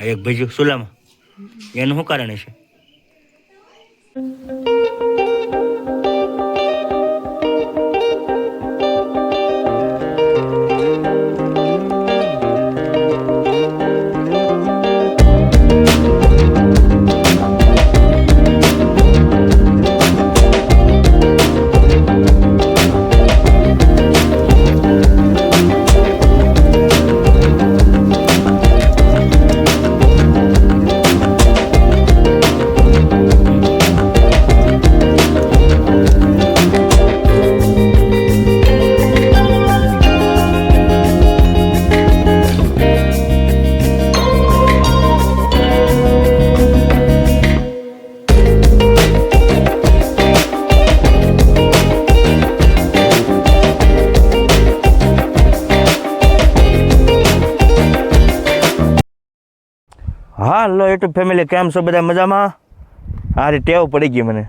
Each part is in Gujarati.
એક ભેજ્યું સુલામાં એનું શું કારણ છે? હાલો યુટ્યુબ ફેમિલી, કેમ છો બધા? મજામાં? આ ટેવ પડી ગઈ મને.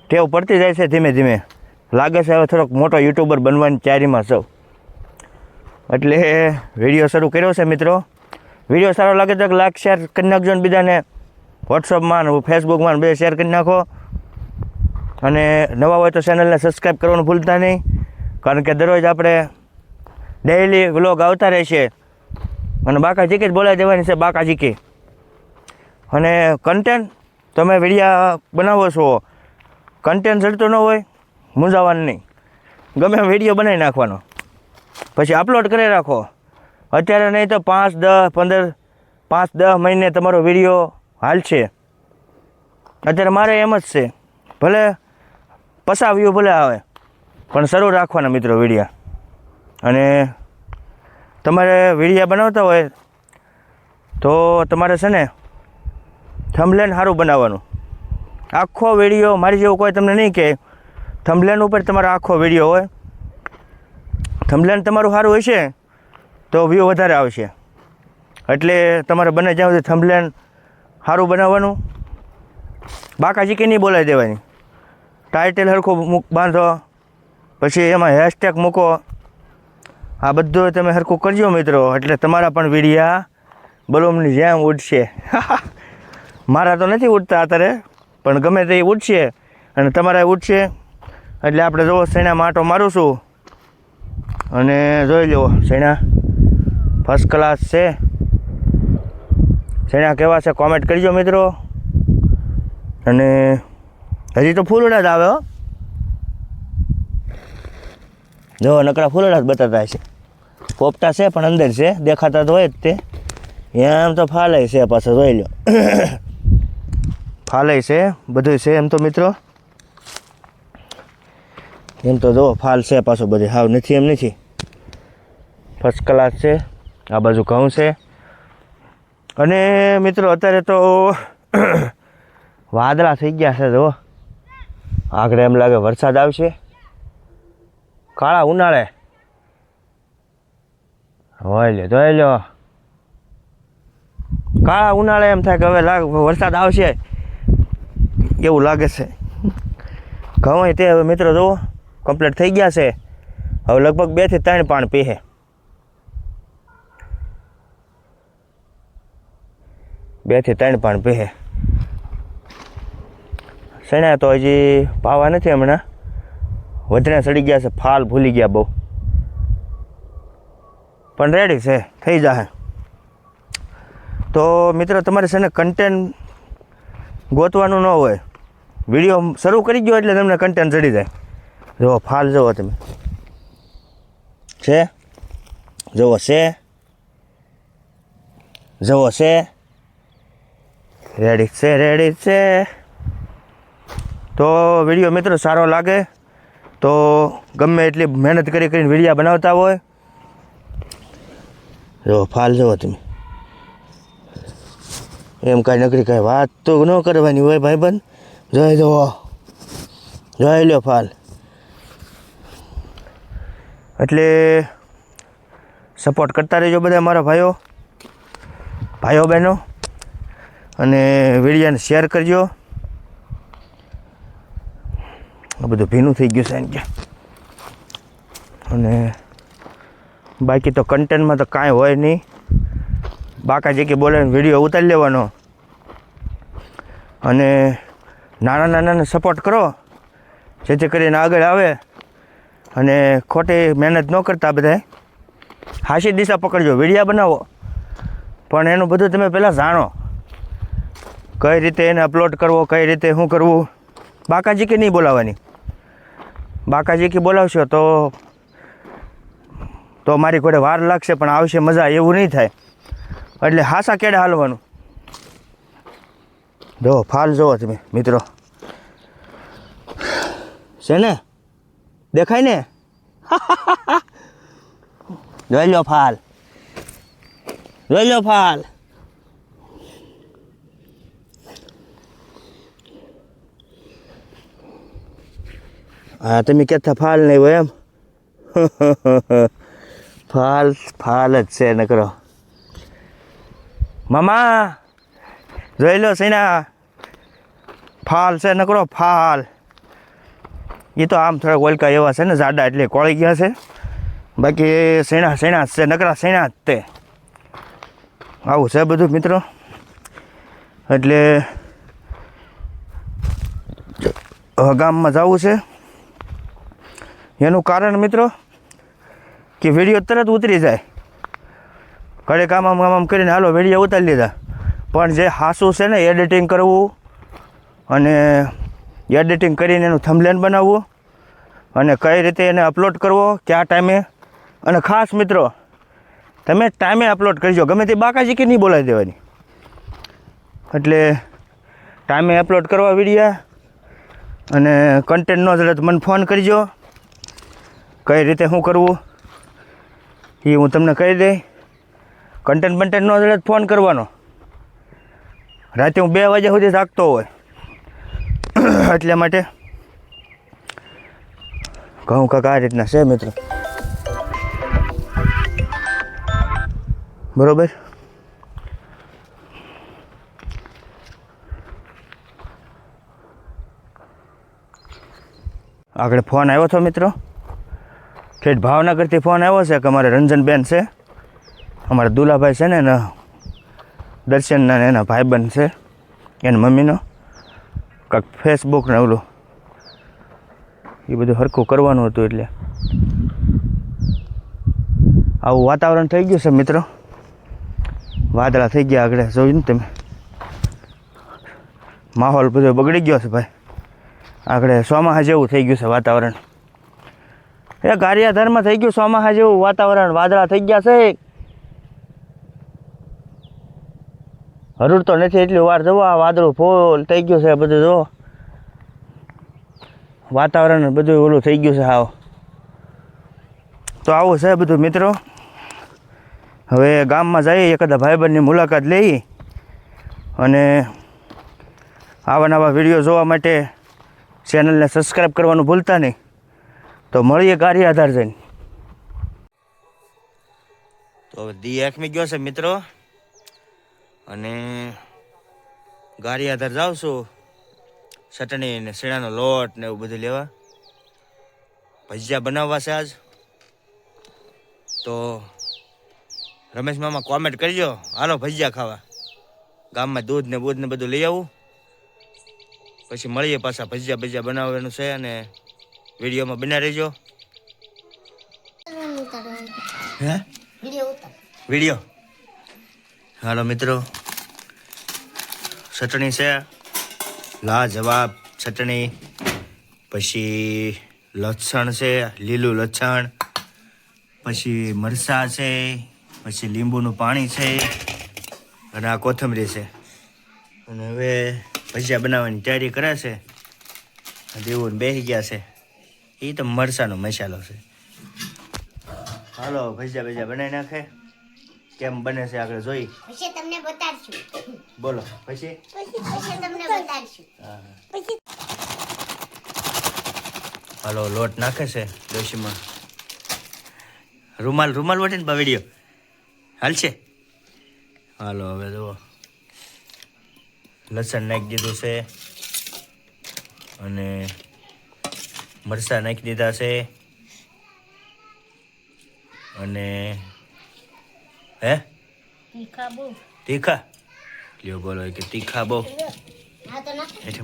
ટેવ પડતી જાય છે ધીમે ધીમે. લાગે છે હવે થોડોક મોટો યુટ્યુબર બનવાની તૈયારીમાં છું. એટલે વિડીયો શરૂ કર્યો છે મિત્રો. વિડીયો સારો લાગે તો લાઈક શેર કરી નાખજો ને બીજાને વોટ્સઅપમાં ને ફેસબુકમાં બે શેર કરી નાખો. અને નવા હોય તો ચેનલને સબસ્ક્રાઈબ કરવાનું ભૂલતા નહીં, કારણ કે દરરોજ આપણે ડેઈલી વ્લોગ આવતા રહેશે. અને બાકા જીકી જ બોલાવી દેવાની છે, બાકા જીકી. અને કન્ટેન્ટ તમે વિડીયા બનાવો છો, કન્ટેન્ટ ચડતો ન હોય મૂંઝાવાનું નહીં, ગમે વિડીયો બનાવી નાખવાનો, પછી અપલોડ કરી રાખો. અત્યારે નહીં તો 5, 10, 15, 5, 10 મહિને તમારો વિડીયો હાલશે. અત્યારે મારે એમ જ છે, ભલે પસાવ્યું ભલે આવે, પણ શરૂ રાખવાના મિત્રો વિડીયા. અને તમારે વિડીયા બનાવતા હોય તો તમારે છે ને થંબનેલ સારું બનાવવાનું. આખો વિડીયો મારી જેવું કોઈ તમને નહીં કહે, થંબનેલ ઉપર તમારો આખો વિડીયો હોય. થંબનેલ તમારું સારું હશે તો વ્યૂ વધારે આવશે. એટલે તમારે બને જ્યાં સુધી થંબનેલ સારું બનાવવાનું. બાકા ચીકી નહીં બોલાવી દેવાની. ટાઇટલ સરખું બાંધો, પછી એમાં હેશટેગ મૂકો. આ બધું તમે સરખું કરજો મિત્રો, એટલે તમારા પણ વિડીયા બલૂમની જેમ ઉડશે. મારા તો નથી ઉડતા અત્યારે, પણ ગમે તે ઉડશે અને તમારા ઉડશે. એટલે આપણે જો સૈણા માટો મારું છું અને જોઈ લો સૈણા ફર્સ્ટ ક્લાસ છે. સૈણા કેવા છે કોમેન્ટ કરજો મિત્રો. અને હજી તો ફૂલડા જ આવે હો, જો નકરા ફૂલડા જ બતાતા છે. પોપટા છે પણ અંદર છે, દેખાતા તો હોય જ તે. એમ તો ફાલે છે, પાછો જોઈ લો ફાલે છે, બધું છે એમ તો મિત્રો. એમ તો જો ફાલ છે પાછું બધું, હાવ નથી એમ નથી, ફર્સ્ટ ક્લાસ છે. આ બાજુ ઘઉં છે. અને મિત્રો અત્યારે તો વાદળા થઈ ગયા છે. જો આગળ એમ લાગે વરસાદ આવશે. કાળા ઉનાળે જોઈ લો કાળા ઉનાળે એમ થાય કે હવે વરસાદ આવશે એવું લાગે છે. ઘઉં તે હવે મિત્રો જુઓ કમ્પ્લીટ થઈ ગયા છે. હવે લગભગ 2 થી 3 પાણ પીહે. 2 થી 3 પાણ પીહે. સણા તો હજી પાવા નથી હમણાં, વધને સડી ગયા છે, ફાલ ભૂલી ગયા બહુ, પણ રેડી છે, થઈ જશે. તો મિત્રો તમારે છે ને કન્ટેન્ટ ગોતવાનું ન હોય, વિડીયો શરૂ કરી ગયો એટલે તમને કન્ટેન્ટ ચડી જાય. જુઓ ફાલ જુઓ તમે, છે જુઓ છે, જુઓ છે, રેડી છે, રેડી છે. તો વિડીયો મિત્રો સારો લાગે તો ગમે એટલી મહેનત કરીને વિડીયા બનાવતા હોય. જો ફાલ જુઓ તમે, એમ કાંઈ નકરી કાંઈ વાત તો ન કરવાની હોય ભાઈબંધ. જોઈ જુઓ, જોઈ લો ફાલ. એટલે સપોર્ટ કરતા રહેજો બધા મારા ભાઈઓ બહેનો, અને વિડીયાને શેર કરજો. આ બધું ભીનું થઈ ગયું છે એમ કે. અને બાકી તો કન્ટેન્ટમાં તો કાંઈ હોય નહીં, બાકાજી કે બોલાવીને વિડીયો ઉતારી લેવાનો અને નાના નાનાને સપોર્ટ કરો જેથી કરીને આગળ આવે અને ખોટી મહેનત ન કરતા બધાય હાશી દિશા પકડજો વિડીયા બનાવો પણ એનું બધું તમે પહેલાં જાણો કઈ રીતે એને અપલોડ કરવો કઈ રીતે શું કરવું બાકાજી કે નહીં બોલાવવાની બાકાજી કે બોલાવશો તો મારી ઘોડે વાર લાગશે પણ આવશે મજા એવું નહીં થાય એટલે હાસા કેડે હાલવાનું જો ફાલ જુઓ તમે મિત્રો છે ને દેખાય ને જોઈ લો ફાલ હા તમે કહેતા ફાલ નહીં હોય એમ ફાલ જ છે નકરો મામા જોઈ લો સૈના ફાલ છે નકરો ફાલ એ તો આમ થોડાક ઓલકા એવા છે ને જાડા એટલે કોળી ગયા છે બાકી સૈણા છે નકરા સૈણા જ તે આવું છે બધું મિત્રો એટલે ગામમાં જવું છે એનું કારણ મિત્રો કે વિડીયો તરત ઉતરી જાય ઘરે કામ કરીને હાલો વિડીયો ઉતારી લીધા પણ જે હાસું છે ને એડિટિંગ કરવું અને એડિટિંગ કરીને એનું થંબનેલ બનાવવું અને કઈ રીતે એને અપલોડ કરવો કયા ટાઈમે અને ખાસ મિત્રો તમે ટાઈમે અપલોડ કરજો ગમે તે બાકાજી કે નહીં બોલાવી દેવાની એટલે ટાઈમે અપલોડ કરવા વિડીયા અને કન્ટેન્ટ ન જડે તો મને ફોન કરજો કઈ રીતે શું કરવું એ હું તમને કહી દઈ કન્ટેન્ટ ન જડે ફોન કરવાનો રાતે હું 2 વાગ્યા સુધી જાગતો હોય એટલા માટે કહું કાંક આ રીતના છે મિત્રો બરોબર આગળ ફોન આવ્યો હતો મિત્રો ઠેઠ ભાવનગરથી ફોન આવ્યો છે કે અમારે રંજનબેન છે અમારા દુલાભાઈ છે ને એના દર્શનના એના ભાઈબંધ છે એના મમ્મીનો કાંક ફેસબુક ને ઓલું એ બધું હરખું કરવાનું હતું એટલે આવું વાતાવરણ થઈ ગયું છે મિત્રો વાદળા થઈ ગયા આગળ જોયું ને તમે માહોલ બધો બગડી ગયો છે ભાઈ આગળ ચોમાસા જેવું થઈ ગયું છે વાતાવરણ એ ગારિયાધારમાં થઈ ગયું ચોમાસા જેવું વાતાવરણ વાદળા થઈ ગયા છે હરુડ તો નથી એટલી વાર જવો આ વાદળું ફૂલ થઈ ગયું છે બધું જો વાતાવરણ બધું ઓલું થઈ ગયું છે હાવ તો આવું છે બધું મિત્રો હવે ગામમાં જઈએ એકાદા ભાઈબંધની મુલાકાત લઈ અને આવા નવા વિડીયો જોવા માટે ચેનલને સબસ્ક્રાઈબ કરવાનું ભૂલતા નહીં તો મળીએ ગારિયાધાર જઈને તો દી એકમી ગયો છે મિત્રો અને ગારિયાધાર જાઉં છું ચટણી ને શેણાનો લોટ ને એવું બધું લેવા ભજીયા બનાવવા છે આજ તો રમેશ મામા કોમેન્ટ કરજો હાલો ભજીયા ખાવા ગામમાં દૂધ ને બૂધ ને બધું લઈ આવું પછી મળીએ પાછા ભજીયા બનાવવાનું છે અને વિડીયોમાં બના રહેજો હે વિડીયો હાલો મિત્રો ચટણી છે લાજવાબ ચટણી પછી લસણ છે લીલું લસણ પછી મરચાં છે પછી લીંબુનું પાણી છે અને આ કોથમરી છે અને હવે ભજીયા બનાવવાની તૈયારી કરે છે દેવું બેસી ગયા છે એ તો મરચાંનો મસાલો છે હાલો ભજીયા બનાવી નાખે કેમ બને છે આગળ જોઈ પછી તમને બતાડશું બોલો પછી તમને બતાડશું હાલો લોટ નાખે છે ડોશીમાં રૂમાલ વટીને બવેડિયો હાલશે હાલો હવે જુઓ લસણ નાખી દીધું છે અને મરચાં નાખી દીધા છે અને હે તીખા બહુ. તીખા લ્યો બોલો કે તીખા બહુ હા તો નાખ. હેઠે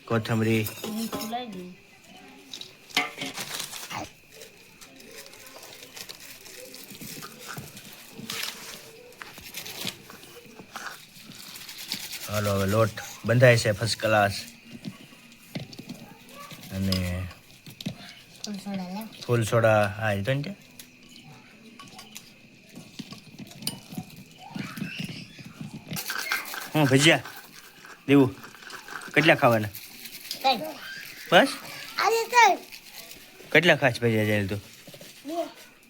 કોથમરી મીઠું લાવી દઈએ. હાલો હવે લોટ બંધાય છે ફર્સ્ટ ક્લાસ અને થોડું સોડા લાવ. ફૂલ સોડા હા એ તો ને હું ભજીયા દેવું કેટલા ખાવાના કઈ. બસ અરે કઈ. કેટલા ખાસ ભજીયા જાય તું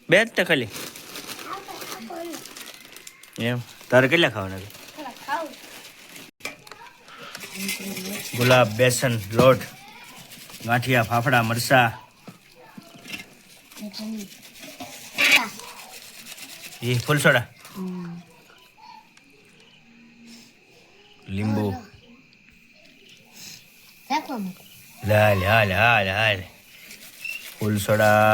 બે જ તો ખાલી એમ તારે કેટલા ખાવાના છે ગુલાબ બેસન લોટ ગાંઠિયા ફાફડા મરસા એ ફૂલ સોડા લીંબુ રાખવા મૂક. હાલ હાલ હાલ હાલ ફૂલ સોડા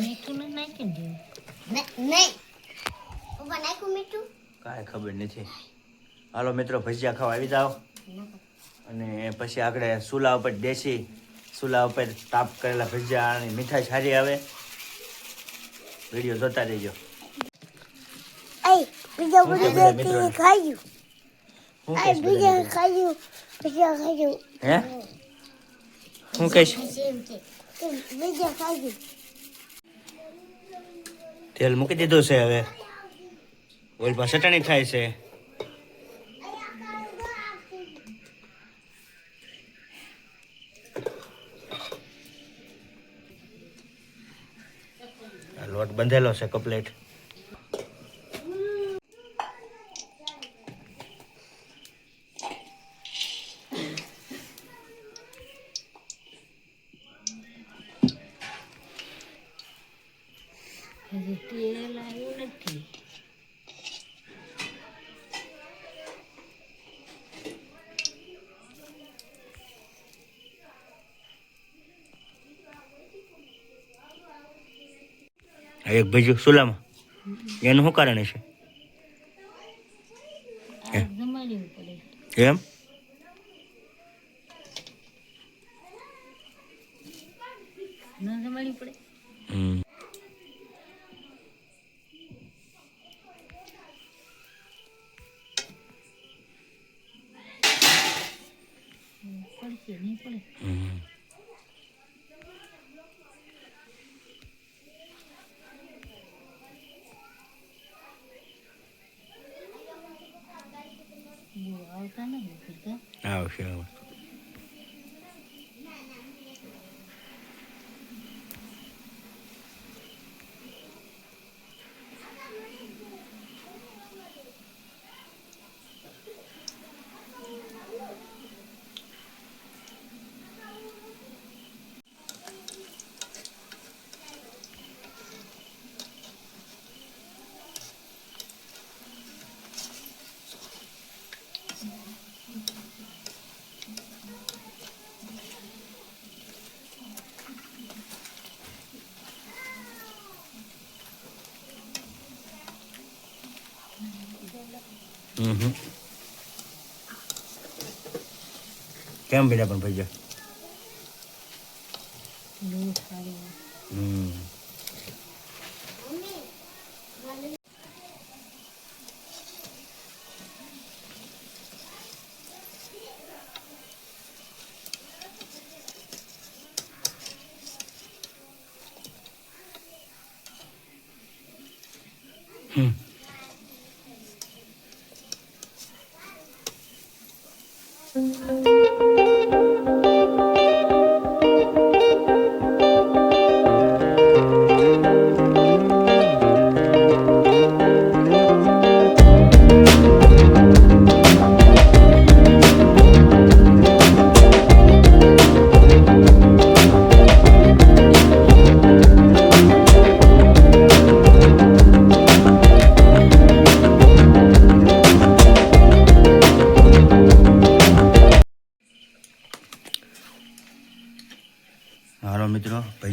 મીઠું નથી નાખી ને નહીં. ઉપર નાખ્યું મીઠું. કાંઈ ખબર નથી હાલો મિત્રો ભજીયા ખાવા આવી જાઓ અને પછી આગળ ચૂલા ઉપર દેશી ચૂલા ઉપર તાપ કરેલા ભજીયા અને મીઠાઈ સારી આવે વિડીયો જોતા રહેજો આય બીજા શું કે બધા મિત્રોને? ખાયું. શું કહીશ બધા મિત્રોને? ખાયું. બીજા ખાયું. હે શું કહીશ બીજા ખાયું. તેલ મૂકી દીધું છે હવે ઓલ પર ચટણી થાય છે આ લોટ બંધેલો છે કમ્પ્લીટ હજી તેલ આવ્યું નથી. આ એક ભજીયું ચૂલામાં એનું શું કારણ છે આ જમાડવું પડે. એમ ન જમાડવું પડે. હમ પડશે નહીં પડે. હમ બહુ આવતા નથી કરતા. આવશે કેમ બીજા પણ ભજીયા લોટ સારી. હમ હમ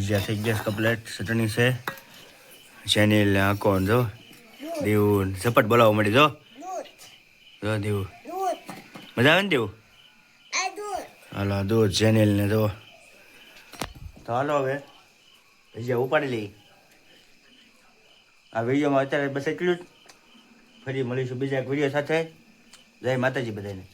ભજીયા થઈ ગયા કમ્પ્લેટ. ચટણી છે, ચેનીલ ને આખો જો દેવું ઝપટ બોલાવવા મળી જો દૂધ જો દેવું દૂધ મજા આવે ને દેવું. આ દૂધ હાલો દૂધ ચેનીલ ને જો. તો હાલો હવે ભજીયા ઉપાડી લઈ. આ વિડીયોમાં અત્યારે બસ એટલું જ. ફરી મળીશું બીજા એક વિડીયો સાથે. જય માતાજી બધાને.